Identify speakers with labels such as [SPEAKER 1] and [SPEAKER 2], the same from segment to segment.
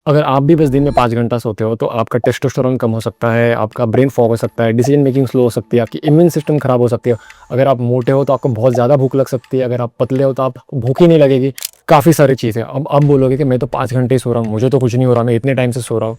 [SPEAKER 1] अगर आप भी बस दिन में 5 घंटा सोते हो तो आपका टेस्टोस्टेरोन कम हो सकता है, आपका ब्रेन फॉग हो सकता है, डिसीजन मेकिंग स्लो हो सकती है, आपकी इम्यून सिस्टम खराब हो सकती है। अगर आप मोटे हो तो आपको बहुत ज़्यादा भूख लग सकती है, अगर आप पतले हो तो आपको भूख ही नहीं लगेगी। काफ़ी सारी चीज़ें। अब आप बोलोगे कि मैं तो 5 घंटे ही सो रहा हूँ, मुझे तो कुछ नहीं हो रहा, मैं इतने टाइम से सो रहा हूँ।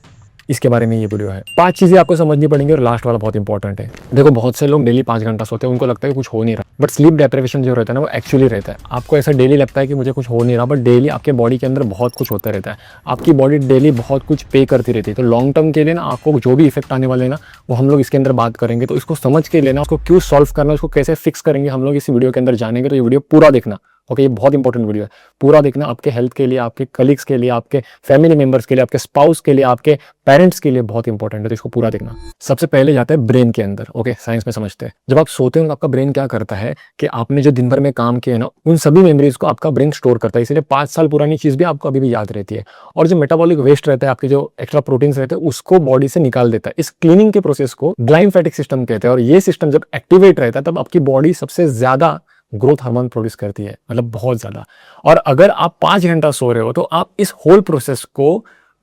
[SPEAKER 1] इसके बारे में ये वीडियो है। 5 चीज़ें आपको समझनी पड़ेंगी और लास्ट वाला बहुत इंपॉर्टेंट है। देखो, बहुत से लोग डेली 5 घंटा सोते हैं, उनको लगता है कि कुछ हो नहीं रहा, बट स्लीप डेप्रिवेशन जो रहता है ना, वो एक्चुअली रहता है। आपको ऐसा डेली लगता है कि मुझे कुछ हो नहीं रहा, बट डेली आपके बॉडी के अंदर बहुत कुछ होता रहता है। आपकी बॉडी डेली बहुत कुछ पे करती रहती है। तो लॉन्ग टर्म के लिए ना आपको जो भी इफेक्ट आने वाले हैं ना, वो हम लोग इसके अंदर बात करेंगे। तो इसको समझ के लेना, उसको क्यों सॉल्व करना, उसको कैसे फिक्स करेंगे, हम लोग इस वीडियो के अंदर जानेंगे। तो ये वीडियो पूरा देखना। ओके, ये बहुत इंपॉर्टेंट वीडियो है। पूरा देखना, आपके हेल्थ के लिए, आपके कलीग्स के लिए, आपके फैमिली मेंबर्स के लिए, आपके स्पाउस के लिए, आपके पेरेंट्स के लिए बहुत इंपॉर्टेंट है। तो इसको पूरा देखना। सबसे पहले जाता है ब्रेन के अंदर। ओके, साइंस में समझते हैं। जब आप सोते हो तो आपका ब्रेन क्या करता है कि आपने जो दिन भर में काम किए ना, उन सभी मेमोरीज को आपका ब्रेन स्टोर करता है। इसलिए 5 साल पुरानी चीज भी आपको अभी भी याद रहती है। और जो मेटाबॉलिक वेस्ट रहता है, आपके जो एक्स्ट्रा प्रोटीन्स रहते हैं, उसको बॉडी से निकाल देता है। इस क्लीनिंग के प्रोसेस को ग्लाइम्फेटिक सिस्टम कहते हैं। और ये सिस्टम जब एक्टिवेट रहता है, तब आपकी बॉडी सबसे ज्यादा ग्रोथ हार्मोन प्रोड्यूस करती है, मतलब बहुत ज्यादा। और अगर आप 5 घंटा सो रहे हो तो आप इस होल प्रोसेस को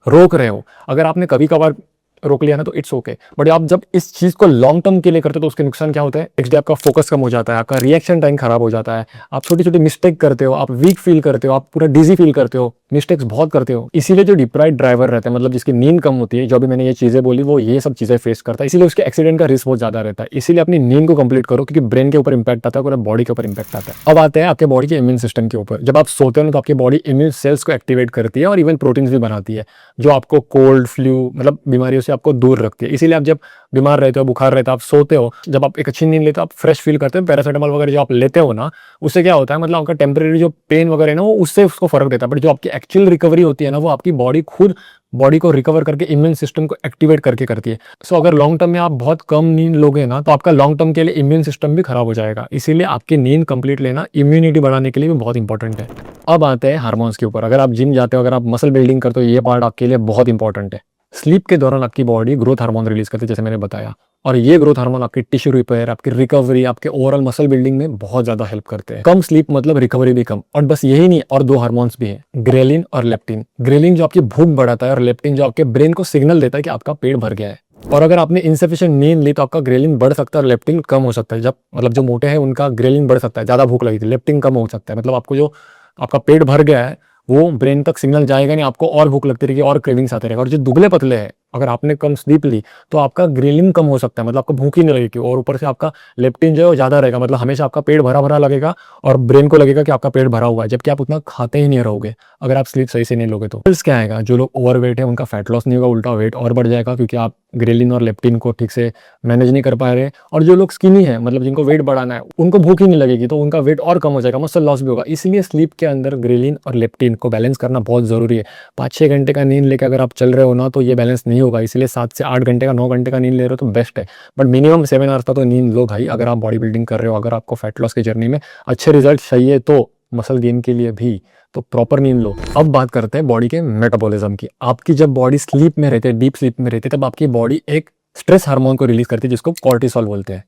[SPEAKER 1] रोक रहे हो। अगर आपने कभी कभार रोक लिया ना तो इट्स ओके, बट आप जब इस चीज को लॉन्ग टर्म के लिए करते हो तो उसके नुकसान क्या होता है? नेक्स्ट डे आपका फोकस कम हो जाता है, आपका रिएक्शन टाइम खराब हो जाता है, आप छोटी छोटी मिस्टेक करते हो, आप वीक फील करते हो, आप पूरा डिजी फील करते हो, मिस्टेक्स बहुत करते हो। इसीलिए जो डिप्राइव्ड ड्राइवर रहते हैं, मतलब जिसकी नींद कम होती है, जो भी मैंने ये चीजें बोली, वो ये सब चीजें फेस करता है। इसीलिए उसके एक्सीडेंट का रिस्क बहुत ज्यादा रहता है। इसीलिए अपनी नींद को कंप्लीट करो, क्योंकि ब्रेन के ऊपर इंपैक्ट आता है, पूरा बॉडी के ऊपर इंपैक्ट आता है। अब आते हैं आपके बॉडी के इम्यून सिस्टम के ऊपर। जब आप सोते हो तो आपकी बॉडी इम्यून सेल्स को एक्टिवेट करती है और इवन प्रोटीन्स भी बनाती है, जो आपको कोल्ड, फ्लू, मतलब बीमारियों से आपको दूर रखती है। इसीलिए आप जब बीमार रहते हो, बुखार रहता है, आप सोते हो, जब आप एक अच्छी नींद लेते हो, आप फ्रेश फील करते हो। पैरासिटामोल वगैरह जो आप लेते हो ना, उससे क्या होता है, मतलब आपका टेम्परेरी जो पेन वगैरह है ना, वो उससे उसको फर्क देता है। बट जो आपकी एक्चुअल रिकवरी होती है ना, वो आपकी बॉडी खुद बॉडी को रिकवर करके इम्यून सिस्टम को एक्टिवेट करके करती है। सो अगर लॉन्ग टर्म में आप बहुत कम नींद लोगे ना, तो आपका लॉन्ग टर्म के लिए इम्यून सिस्टम भी खराब हो जाएगा। इसीलिए आपकी नींद कंप्लीट लेना इम्यूनिटी बढ़ाने के लिए भी बहुत इंपॉर्टेंट है। अब आते हैं हार्मोन्स के ऊपर। अगर आप जिम जाते हो, अगर आप मसल बिल्डिंग करते हो, ये पार्ट आपके लिए बहुत इंपॉर्टेंट है। स्लीप के दौरान आपकी बॉडी ग्रोथ हार्मोन रिलीज करती है, जैसे मैंने बताया। और ये ग्रोथ हार्मोन आपकी टिश्यू रिपेयर, आपकी रिकवरी, आपके ओवरऑल मसल बिल्डिंग में बहुत ज्यादा हेल्प करते हैं। कम स्लीप मतलब रिकवरी भी कम। और बस यही नहीं, और 2 हार्मोन्स भी हैं, ग्रेलिन और लेप्टिन। ग्रेलिन जो आपकी भूख बढ़ाता है, और लेप्टिन जो आपके ब्रेन को सिग्नल देता है कि आपका पेट भर गया है। और अगर आपने इनसफिशिएंट नींद ली तो आपका ग्रेलिन बढ़ सकता है और लेप्टिन कम हो सकता है। जब मतलब जो मोटे हैं उनका ग्रेलिन बढ़ सकता है, ज्यादा भूख लगी थी, लेप्टिन कम हो सकता है। मतलब आपको जो आपका पेट भर गया है, वो ब्रेन तक सिग्नल जाएगा नहीं, आपको और भूख लगती रहेगी और क्रेविंग्स आते रहेगा। और जो दुबले पतले हैं, अगर आपने कम स्लीप ली तो आपका ग्रेलिन कम हो सकता है, मतलब आपको भूख ही नहीं लगेगी। और ऊपर से आपका लेप्टिन जो है वो ज्यादा रहेगा, मतलब हमेशा आपका पेट भरा भरा लगेगा और ब्रेन को लगेगा कि आपका पेट भरा हुआ है, जबकि आप उतना खाते ही नहीं रहोगे अगर आप स्लीप सही से नहीं लोगे। तो क्या आएगा, जो लोग ओवरवेट है उनका फैट लॉस नहीं होगा, उल्टा वेट और बढ़ जाएगा, क्योंकि आप ग्रेलिन और लेप्टिन को ठीक से मैनेज नहीं कर पा रहे। और जो लोग स्किनी है, मतलब जिनको वेट बढ़ाना है, उनको भूख ही नहीं लगेगी, तो उनका वेट और कम हो जाएगा, मसल लॉस भी होगा। इसलिए स्लीप के अंदर ग्रेलिन और लेप्टिन को बैलेंस करना बहुत जरूरी है। 5-6 घंटे का नींद लेकर अगर आप चल रहे हो ना, तो ये बैलेंस नहीं होगा। इसलिए 7 से 8 घंटे का, 9 घंटे का नींद ले रहे हो तो बेस्ट है। बट मिनिमम 7 आवर्स का तो नींद लो भाई, अगर आप बॉडी बिल्डिंग कर रहे हो, अगर आपको फैट लॉस की जर्नी में अच्छे रिजल्ट चाहिए, तो मसल गेन के लिए भी तो प्रॉपर नींद लो। अब बात करते हैं बॉडी के मेटाबॉलिज्म की। आपकी जब बॉडी स्लीप में रहती है, डीप स्लीप में रहती है, तब आपकी बॉडी एक स्ट्रेस हार्मोन को रिलीज करती है, जिसको कॉर्टिसोल बोलते हैं।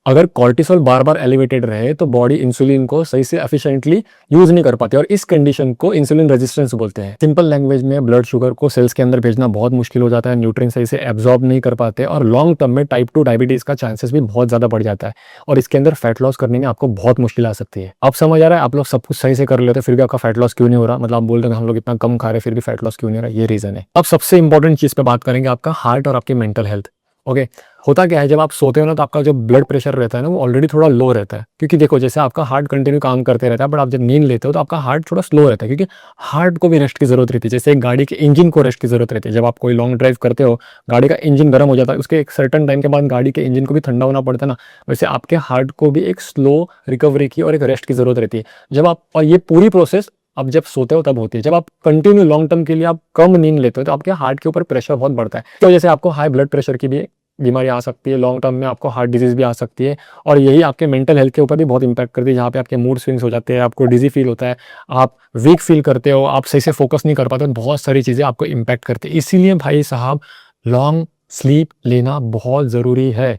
[SPEAKER 1] अगर कॉर्टिसोल बार बार एलिवेटेड रहे तो बॉडी इंसुलिन को सही से एफिशिएंटली यूज नहीं कर पाती, और इस कंडीशन को इंसुलिन रेजिस्टेंस बोलते हैं। सिंपल लैंग्वेज में ब्लड शुगर को सेल्स के अंदर भेजना बहुत मुश्किल हो जाता है, न्यूट्रिएंट सही से एब्जॉर्ब नहीं कर पाते, और लॉन्ग टर्म में टाइप 2 डायबिटीज का चांसेस भी बहुत ज्यादा बढ़ जाता है। और इसके अंदर फैट लॉस करने में आपको बहुत मुश्किल आ सकती है। आप समझ आ रहा है, आप लोग सब कुछ सही से कर लेते फिर भी आपका फैट लॉस क्यों नहीं हो रहा? मतलब आप बोल रहे हैं हम लोग इतना कम खा रहे फिर भी फैट लॉस क्यों नहीं हो रहा? ये रीजन है। अब सबसे इंपॉर्टेंट चीज पे बात करेंगे, आपका हार्ट और आपकी मेंटल हेल्थ। ओके, होता क्या है, जब आप सोते हो ना, तो आपका जो ब्लड प्रेशर रहता है ना, वो ऑलरेडी थोड़ा लो रहता है। क्योंकि देखो, जैसे आपका हार्ट कंटिन्यू काम करते रहता है, बट आप जब नींद लेते हो तो आपका हार्ट थोड़ा स्लो रहता है, क्योंकि हार्ट को भी रेस्ट की जरूरत रहती है। जैसे एक गाड़ी के इंजन को रेस्ट की जरूरत रहती है। जब आप कोई लॉन्ग ड्राइव करते हो, गाड़ी का इंजन गर्म हो जाता है, उसके एक सर्टन टाइम के बाद गाड़ी के इंजन को भी ठंडा होना पड़ता है ना, वैसे आपके हार्ट को भी एक स्लो रिकवरी की और एक रेस्ट की जरूरत रहती है। जब आप, और ये पूरी प्रोसेस आप जब सोते हो तब होती है। जब आप कंटिन्यू लॉन्ग टर्म के लिए आप कम नींद लेते हो, तो आपके हार्ट के ऊपर प्रेशर बहुत बढ़ता है। तो जैसे आपको हाई ब्लड प्रेशर की भी बीमारी आ सकती है, लॉन्ग टर्म में आपको हार्ट डिजीज भी आ सकती है। और यही आपके मेंटल हेल्थ के ऊपर भी बहुत इंपैक्ट करती है, जहाँ पे आपके मूड स्विंग्स हो जाते हैं, आपको डिजी फील होता है, आप वीक फील करते हो, आप सही से फोकस नहीं कर पाते हो, बहुत सारी चीज़ें आपको इंपैक्ट करती है। इसीलिए भाई साहब, लॉन्ग स्लीप लेना बहुत ज़रूरी है।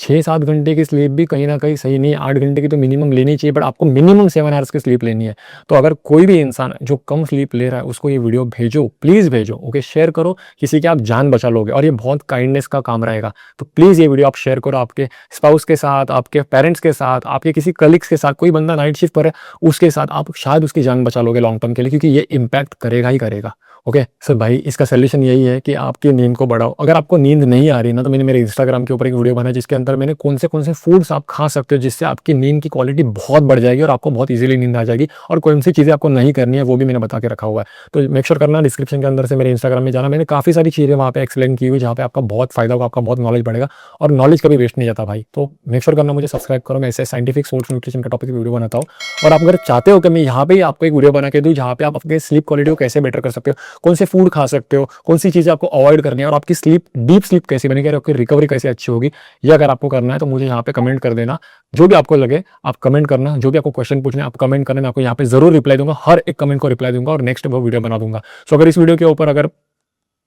[SPEAKER 1] 6-7 घंटे की स्लीप भी कहीं न कहीं सही नहीं है, 8 घंटे की तो मिनिमम लेनी चाहिए, बट आपको मिनिमम 7 आवर्स की स्लीप लेनी है। तो अगर कोई भी इंसान जो कम स्लीप ले रहा है, उसको ये वीडियो भेजो, प्लीज़ भेजो, ओके? शेयर करो, किसी की आप जान बचा लोगे और ये बहुत काइंडनेस का काम रहेगा। तो प्लीज़ ये वीडियो आप शेयर करो आपके स्पाउस के साथ, आपके पेरेंट्स के साथ, आपके किसी कलीग्स के साथ, कोई बंदा नाइट शिफ्ट पर है, उसके साथ आप शायद उसकी जान बचा लोगे लॉन्ग टर्म के लिए, क्योंकि ये इम्पैक्ट करेगा ही करेगा। ओके सर भाई, इसका सॉल्यूशन यही है कि आपकी नींद को बढ़ाओ। अगर आपको नींद नहीं आ रही ना, तो मैंने मेरे इंस्टाग्राम के ऊपर एक वीडियो बनाया जिसके अंदर मैंने कौन से फूड्स आप खा सकते हो जिससे आपकी नींद की क्वालिटी बहुत बढ़ जाएगी और आपको बहुत इजीली नींद आ जाएगी, और कौन सी चीज़ें आपको नहीं करनी है वो भी मैंने बता के रखा हुआ है। तो मेक श्योर करना डिस्क्रिप्शन के अंदर से मेरे इंस्टाग्राम में जाना, मैंने काफ़ी सारी चीज़ें वहाँ पे एक्सप्लेन की हुई जहाँ पे आपका बहुत फायदा होगा, आपका बहुत नॉलेज बढ़ेगा, और नॉलेज कभी वेस्ट नहीं जाता भाई। तो मेक श्योर करना मुझे सब्सक्राइब करो, मैं ऐसे साइंटिफिक सोर्स न्यूट्रिशन के टॉपिक की वीडियो बनाता हूँ। और आप अगर चाहते हो कि मैं यहाँ पे ही आपको एक वीडियो बना के दूँ जहाँ पे आप अपने स्लीप क्वालिटी को कैसे बेटर कर सकते हो, कौन से फूड खा सकते हो, कौन सी चीज़ें आपको अवॉइड करनी है, और आपकी स्लीप डीप स्लीप कैसी बनेगी, आपकी रिकवरी कैसे अच्छी होगी, ये अगर आपको करना है तो मुझे यहाँ पे कमेंट कर देना। जो भी आपको लगे आप कमेंट करना, जो भी आपको क्वेश्चन पूछना है आप कमेंट करना, मैं आपको यहाँ पे जरूर रिप्लाई दूंगा, हर एक कमेंट को रिप्लाई दूंगा और नेक्स्ट वो वीडियो बना दूंगा। सो अगर इस वीडियो के ऊपर अगर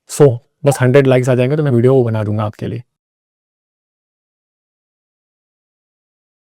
[SPEAKER 1] 100 बस 100 लाइक्स आ जाएंगे तो मैं वीडियो वो बना दूंगा आपके लिए।